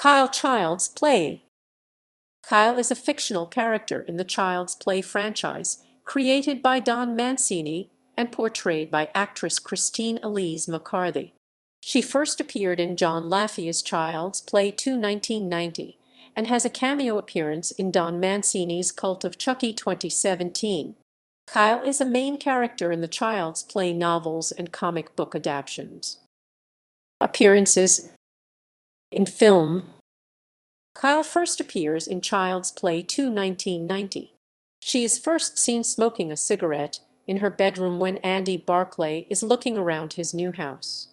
Kyle Child's Play. Kyle is a fictional character in the Child's Play franchise, created by Don Mancini and portrayed by actress Christine Elise McCarthy. She first appeared in John Lafia's Child's Play 2 1990 and has a cameo appearance in Don Mancini's Cult of Chucky 2017. Kyle is a main character in the Child's Play novels and comic book adaptions. Appearances in film. Kyle first appears in Child's Play 2 1990. She is first seen smoking a cigarette in her bedroom when Andy Barclay is looking around his new house.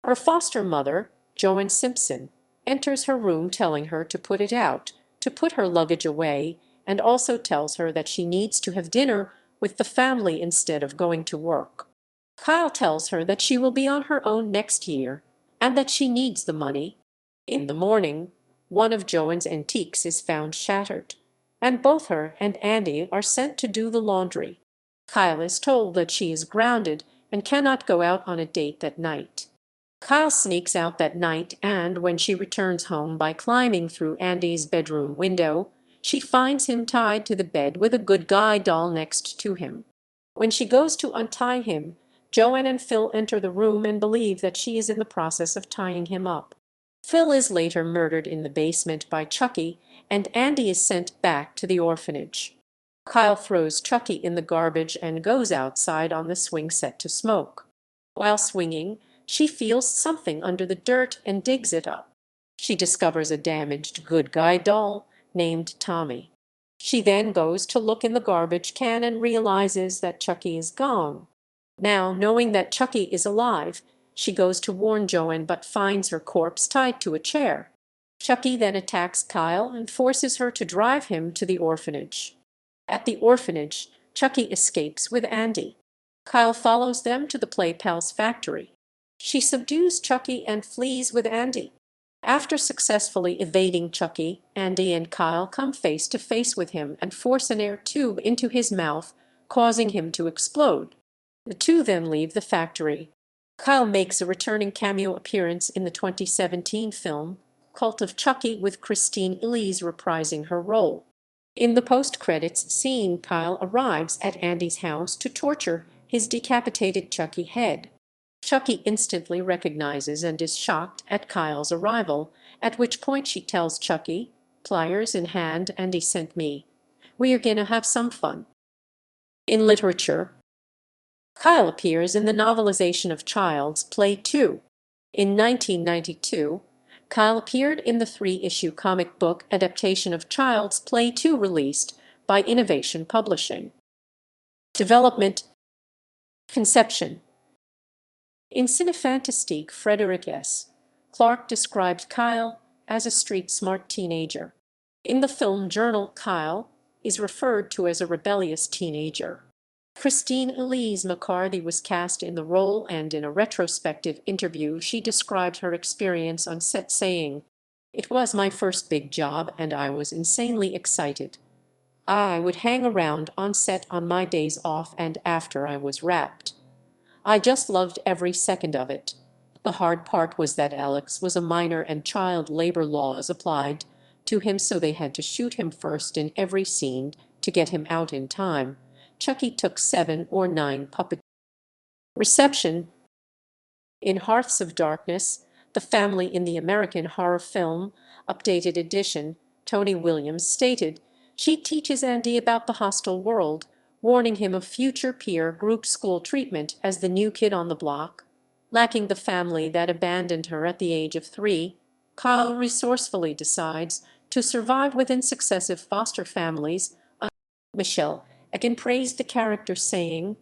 Her foster mother, Joan Simpson, enters her room telling her to put it out, to put her luggage away, and also tells her that she needs to have dinner with the family instead of going to work. Kyle tells her that she will be on her own next year and that she needs the money. In the morning, one of Joan's antiques is found shattered, and both her and Andy are sent to do the laundry. Kyle is told that she is grounded and cannot go out on a date that night. Kyle sneaks out that night, and when she returns home by climbing through Andy's bedroom window, she finds him tied to the bed with a good guy doll next to him. When she goes to untie him, Joanne and Phil enter the room and believe that she is in the process of tying him up. Phil is later murdered in the basement by Chucky, and Andy is sent back to the orphanage. Kyle throws Chucky in the garbage and goes outside on the swing set to smoke. While swinging, she feels something under the dirt and digs it up. She discovers a damaged good guy doll named Tommy. She then goes to look in the garbage can and realizes that Chucky is gone. Now, knowing that Chucky is alive, she goes to warn Joanne but finds her corpse tied to a chair. Chucky then attacks Kyle and forces her to drive him to the orphanage. At the orphanage, Chucky escapes with Andy. Kyle follows them to the Play Pals factory. She subdues Chucky and flees with Andy. After successfully evading Chucky, Andy and Kyle come face to face with him and force an air tube into his mouth, causing him to explode. The two then leave the factory. Kyle makes a returning cameo appearance in the 2017 film Cult of Chucky, with Christine Elise reprising her role. In the post-credits scene, Kyle arrives at Andy's house to torture his decapitated Chucky head. Chucky instantly recognizes and is shocked at Kyle's arrival, at which point she tells Chucky, pliers in hand, "Andy sent me. We're gonna have some fun." In literature, Kyle appears in the novelization of Child's Play 2. In 1992, Kyle appeared in the 3-issue comic book adaptation of Child's Play 2 released by Innovation Publishing. Development. Conception. In Cinefantastique, Frederick S. Clark described Kyle as a street-smart teenager. In the film Journal, Kyle is referred to as a rebellious teenager. Christine Elise McCarthy was cast in the role, and in a retrospective interview she described her experience on set saying, "It was my first big job and I was insanely excited. I would hang around on set on my days off and after I was wrapped. I just loved every second of it. The hard part was that Alex was a minor and child labor laws applied to him, so they had to shoot him first in every scene to get him out in time. Chucky took 7 or 9 puppets." Reception. In Hearths of Darkness, the family in the American horror film Updated Edition, Tony Williams stated, "She teaches Andy about the hostile world, warning him of future peer group school treatment as the new kid on the block. Lacking the family that abandoned her at the age of 3, Kyle resourcefully decides to survive within successive foster families." Michelle again praised the character, saying,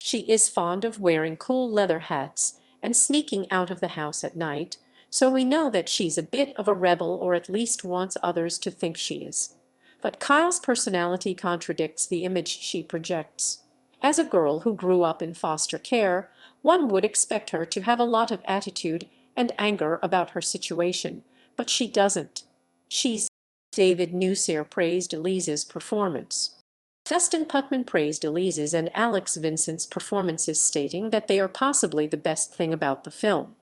"She is fond of wearing cool leather hats and sneaking out of the house at night, so we know that she's a bit of a rebel, or at least wants others to think she is. But Kyle's personality contradicts the image she projects. As a girl who grew up in foster care, one would expect her to have a lot of attitude and anger about her situation, but she doesn't. She's..." David Newsier praised Elise's performance. Dustin Putman praised Elise's and Alex Vincent's performances, stating that they are possibly the best thing about the film.